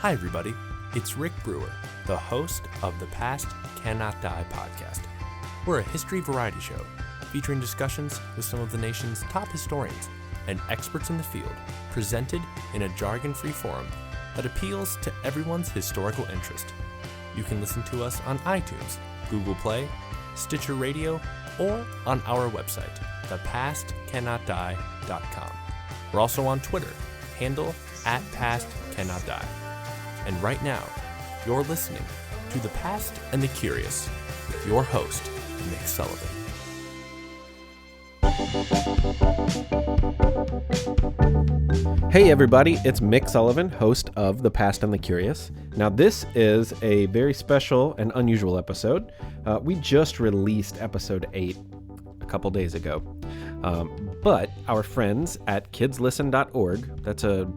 Hi everybody, it's Rick Brewer, the host of the Past Cannot Die podcast. We're a history variety show featuring discussions with some of the nation's top historians and experts in the field, presented in a jargon-free forum that appeals to everyone's historical interest. You can listen to us on iTunes, Google Play, Stitcher Radio, or on our website, thepastcannotdie.com. We're also on Twitter, handle @PastCannotDie. And right now, you're listening to The Past and the Curious with your host, Mick Sullivan. Hey everybody, it's Mick Sullivan, host of The Past and the Curious. Now this is a very special and unusual episode. We just released episode 8 a couple days ago. But our friends at kidslisten.org, that's a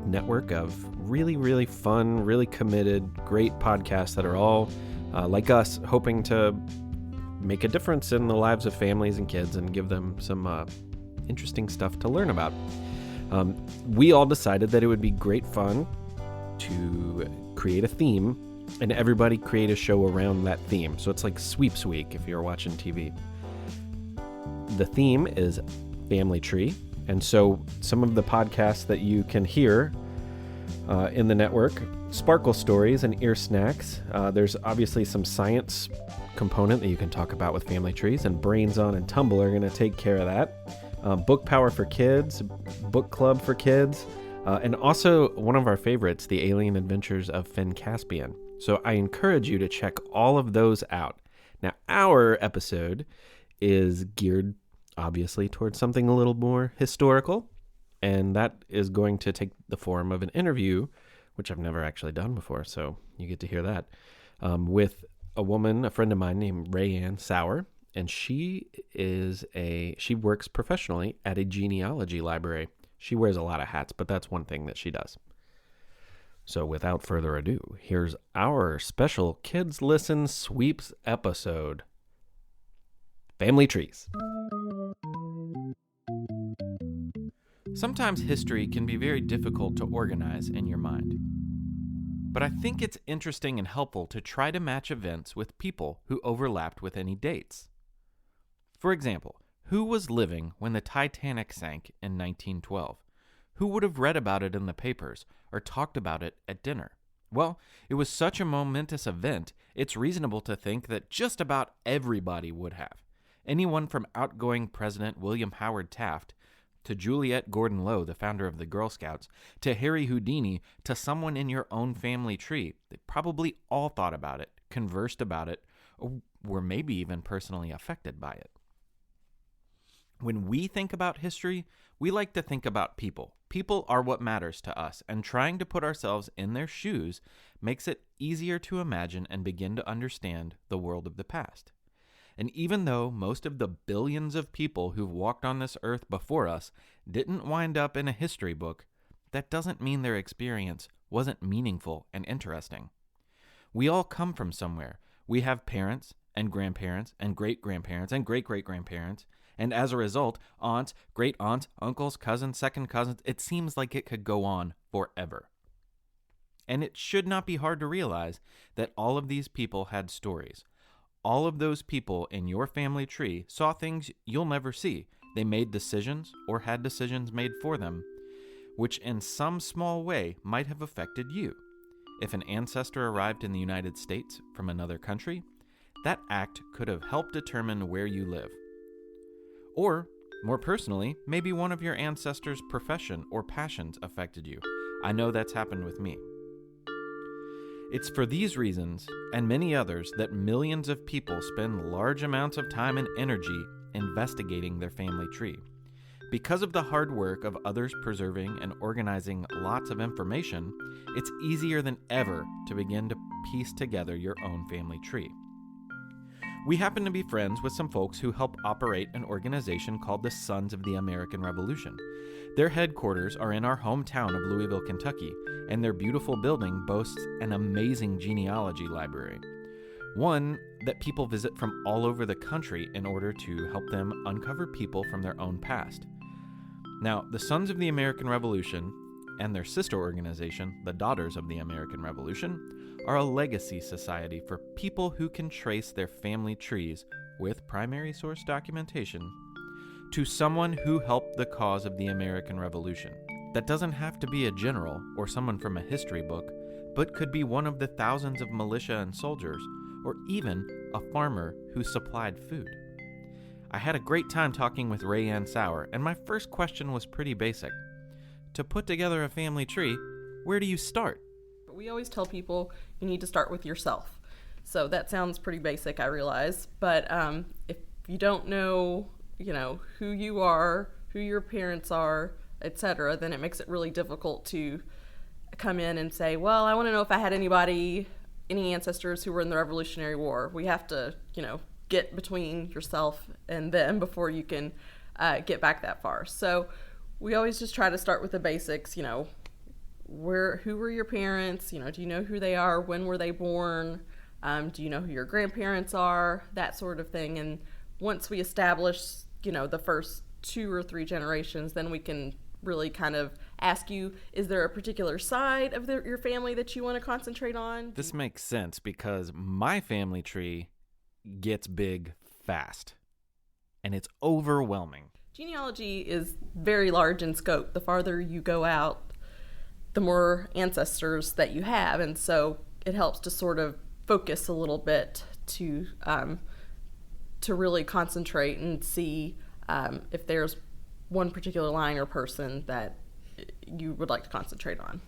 network of really fun, really committed, great podcasts that are all, like us, hoping to make a difference in the lives of families and kids and give them some interesting stuff to learn about. We all decided that it would be great fun to create a theme and everybody create a show around that theme. So it's like Sweeps Week if you're watching TV. The theme is Family Tree. And so some of the podcasts that you can hear in the network, Sparkle Stories and Ear Snacks. There's obviously some science component that you can talk about with family trees, and Brains On and Tumble are going to take care of that. Book Power for Kids, Book Club for Kids, and also one of our favorites, The Alien Adventures of Finn Caspian. So I encourage you to check all of those out. Now, our episode is geared, obviously, towards something a little more historical, and that is going to take the form of an interview, which I've never actually done before, so you get to hear that, with a woman, a friend of mine named Rae Anne Sauer, and she works professionally at a genealogy library. She wears a lot of hats, but that's one thing that she does. So without further ado, here's our special Kids Listen Sweeps episode, Family Trees. Sometimes history can be very difficult to organize in your mind. But I think it's interesting and helpful to try to match events with people who overlapped with any dates. For example, who was living when the Titanic sank in 1912? Who would have read about it in the papers or talked about it at dinner? Well, it was such a momentous event, it's reasonable to think that just about everybody would have. Anyone from outgoing President William Howard Taft to Juliette Gordon-Low, the founder of the Girl Scouts, to Harry Houdini, to someone in your own family tree. They probably all thought about it, conversed about it, or were maybe even personally affected by it. When we think about history, we like to think about people. People are what matters to us, and trying to put ourselves in their shoes makes it easier to imagine and begin to understand the world of the past. And even though most of the billions of people who've walked on this earth before us didn't wind up in a history book, that doesn't mean their experience wasn't meaningful and interesting. We all come from somewhere. We have parents and grandparents and great-grandparents and great-great-grandparents, and as a result, aunts, great-aunts, uncles, cousins, second cousins. It seems like it could go on forever. And it should not be hard to realize that all of these people had stories. All of those people in your family tree saw things you'll never see. They made decisions or had decisions made for them, which in some small way might have affected you. If an ancestor arrived in the United States from another country, that act could have helped determine where you live. Or, more personally, maybe one of your ancestors' profession or passions affected you. I know that's happened with me. It's for these reasons, and many others, that millions of people spend large amounts of time and energy investigating their family tree. Because of the hard work of others preserving and organizing lots of information, it's easier than ever to begin to piece together your own family tree. We happen to be friends with some folks who help operate an organization called the Sons of the American Revolution. Their headquarters are in our hometown of Louisville, Kentucky, and their beautiful building boasts an amazing genealogy library. One that people visit from all over the country in order to help them uncover people from their own past. Now, the Sons of the American Revolution and their sister organization, the Daughters of the American Revolution, are a legacy society for people who can trace their family trees with primary source documentation to someone who helped the cause of the American Revolution. That doesn't have to be a general or someone from a history book, but could be one of the thousands of militia and soldiers, or even a farmer who supplied food. I had a great time talking with Rae Anne Sauer, and my first question was pretty basic. To put together a family tree, where do you start? We always tell people you need to start with yourself. So that sounds pretty basic, I realize. But if you don't know, who you are, who your parents are, etc., then it makes it really difficult to come in and say, well, I want to know if I had any ancestors who were in the Revolutionary War. We have to, get between yourself and them before you can get back that far. So we always just try to start with the basics, who were your parents, do you know who they are, when were they born, do you know who your grandparents are, that sort of thing. And once we establish, the first 2 or 3 generations, then we can really kind of ask you, is there a particular side of your family that you want to concentrate on? This makes sense because my family tree gets big fast, and it's overwhelming. Genealogy is very large in scope. The farther you go out, the more ancestors that you have, and so it helps to sort of focus a little bit to really concentrate and see if there's one particular line or person that you would like to concentrate on.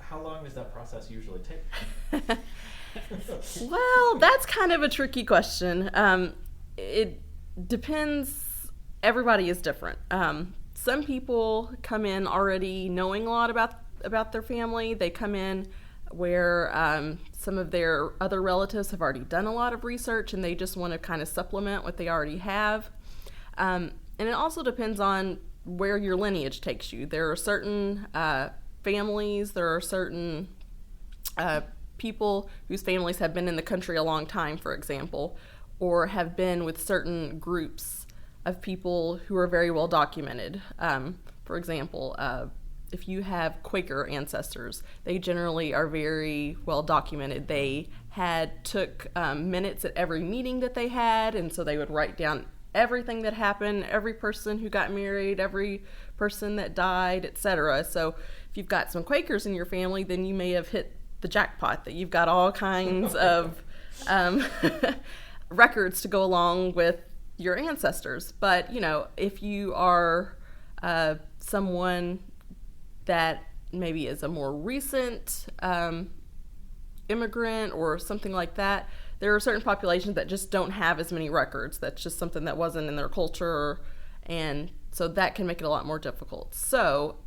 How long does that process usually take? Well, that's kind of a tricky question. It depends. Everybody is different. Some people come in already knowing a lot about their family. They come in where some of their other relatives have already done a lot of research and they just want to kind of supplement what they already have. And it also depends on where your lineage takes you. There are certain families, there are certain people whose families have been in the country a long time, for example, or have been with certain groups of people who are very well documented. For example, if you have Quaker ancestors, they generally are very well documented. They took minutes at every meeting that they had, and so they would write down everything that happened, every person who got married, every person that died, etc. So if you've got some Quakers in your family, then you may have hit the jackpot, that you've got all kinds of records to go along with your ancestors. But, if you are someone that maybe is a more recent immigrant or something like that, there are certain populations that just don't have as many records. That's just something that wasn't in their culture, and so that can make it a lot more difficult. So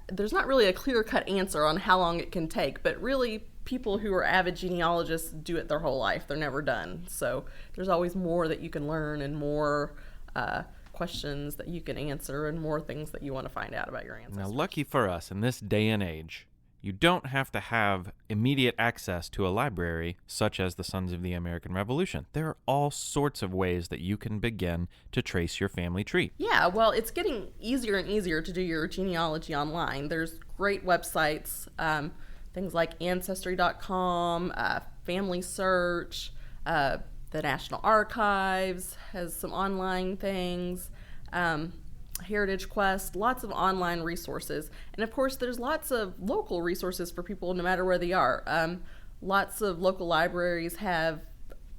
there's not really a clear-cut answer on how long it can take, but really people who are avid genealogists do it their whole life. They're never done. So there's always more that you can learn and more questions that you can answer and more things that you want to find out about your ancestors. Now, lucky for us in this day and age, you don't have to have immediate access to a library such as the Sons of the American Revolution. There are all sorts of ways that you can begin to trace your family tree. Yeah, well, it's getting easier and easier to do your genealogy online. There's great websites, things like Ancestry.com, Family Search, the National Archives has some online things, Heritage Quest, lots of online resources. And of course, there's lots of local resources for people no matter where they are. Lots of local libraries have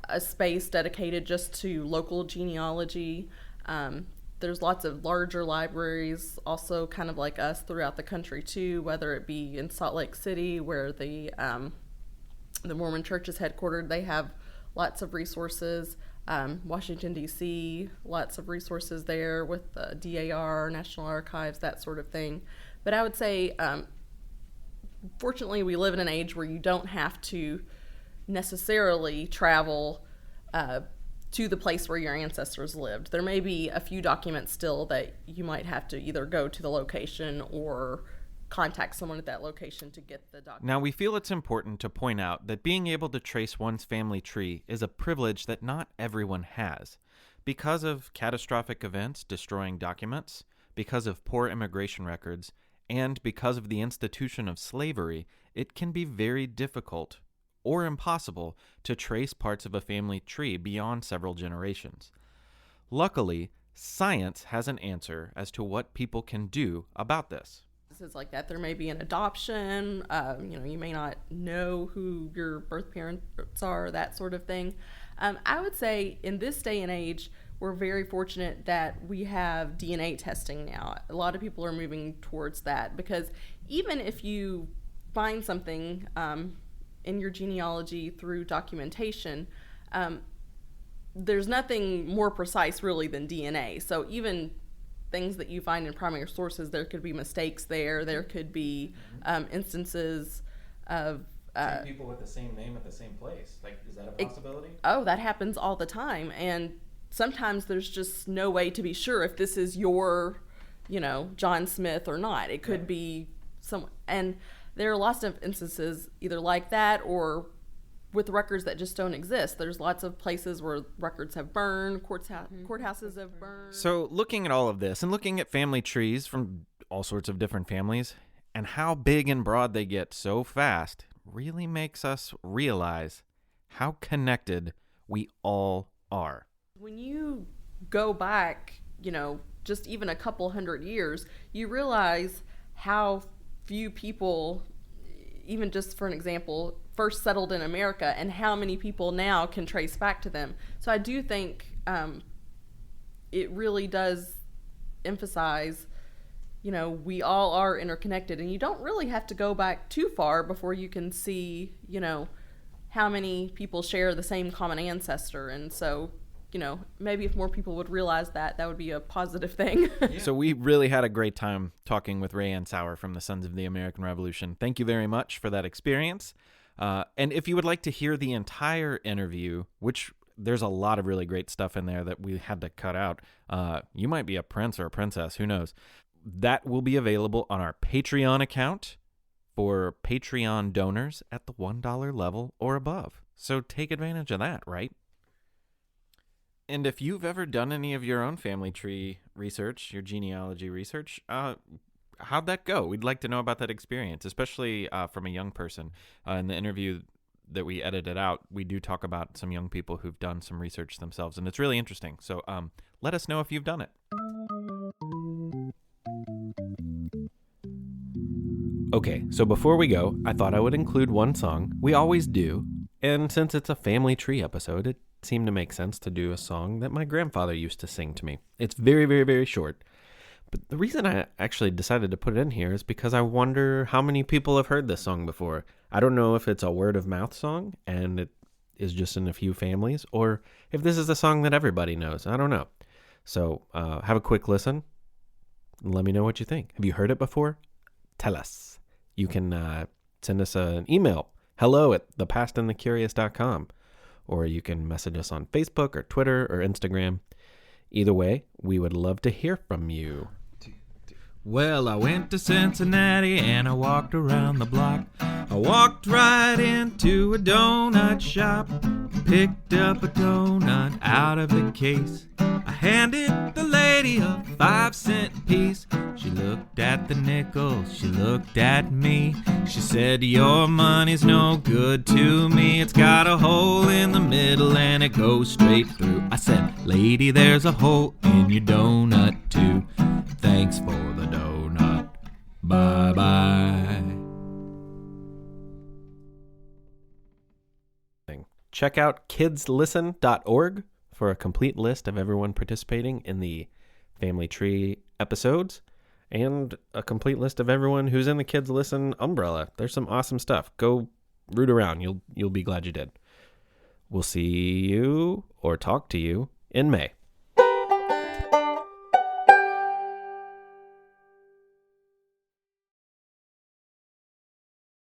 a space dedicated just to local genealogy. There's lots of larger libraries, also kind of like us, throughout the country too, whether it be in Salt Lake City, where the Mormon Church is headquartered. They have lots of resources. Washington, D.C., lots of resources there with DAR, National Archives, that sort of thing. But I would say, fortunately, we live in an age where you don't have to necessarily travel to the place where your ancestors lived. There may be a few documents still that you might have to either go to the location or contact someone at that location to get the document. Now, we feel it's important to point out that being able to trace one's family tree is a privilege that not everyone has. Because of catastrophic events destroying documents, because of poor immigration records, and because of the institution of slavery, it can be very difficult or impossible to trace parts of a family tree beyond several generations. Luckily, science has an answer as to what people can do about this. It's like that. There may be an adoption. You may not know who your birth parents are, that sort of thing. I would say in this day and age, we're very fortunate that we have DNA testing now. A lot of people are moving towards that because even if you find something in your genealogy through documentation, there's nothing more precise really than DNA. So even things that you find in primary sources, there could be mistakes there. There could be instances of Two people with the same name at the same place. Like, is that a possibility? That happens all the time. And sometimes there's just no way to be sure if this is your, John Smith or not. It could be someone. And there are lots of instances either like that or with records that just don't exist. There's lots of places where records have burned, courthouses have burned. So looking at all of this and looking at family trees from all sorts of different families and how big and broad they get so fast really makes us realize how connected we all are. When you go back, just even a couple hundred years, you realize how few people, even just for an example, first settled in America and how many people now can trace back to them. So I do think it really does emphasize, we all are interconnected, and you don't really have to go back too far before you can see, how many people share the same common ancestor. And so, maybe if more people would realize that, that would be a positive thing. So we really had a great time talking with Rae Anne Sauer from the Sons of the American Revolution. Thank you very much for that experience. And if you would like to hear the entire interview, which there's a lot of really great stuff in there that we had to cut out, you might be a prince or a princess, who knows? That will be available on our Patreon account for Patreon donors at the $1 level or above. So take advantage of that, right? And if you've ever done any of your own family tree research, your genealogy research, how'd that go? We'd like to know about that experience, especially from a young person. In the interview that we edited out, we do talk about some young people who've done some research themselves, and it's really interesting. So let us know if you've done it. Okay, so before we go, I thought I would include one song. We always do, and since it's a family tree episode, it seemed to make sense to do a song that my grandfather used to sing to me. It's very, very, very short. But the reason I actually decided to put it in here is because I wonder how many people have heard this song before. I don't know if it's a word of mouth song and it is just in a few families, or if this is a song that everybody knows. I don't know. So have a quick listen and let me know what you think. Have you heard it before? Tell us. You can send us an email, hello@thepastandthecurious.com, or you can message us on Facebook or Twitter or Instagram. Either way, we would love to hear from you. Well, I went to Cincinnati and I walked around the block. I walked right into a donut shop, picked up a donut out of the case. I handed the lady a 5-cent piece. She looked at the nickel, she looked at me. She said, "Your money's no good to me. It's got a hole in the middle and it goes straight through." I said, "Lady, there's a hole in your donut too. Thanks for the donut. Bye-bye." Check out kidslisten.org for a complete list of everyone participating in the Family Tree episodes and a complete list of everyone who's in the Kids Listen umbrella. There's some awesome stuff. Go root around. You'll be glad you did. We'll see you or talk to you in May.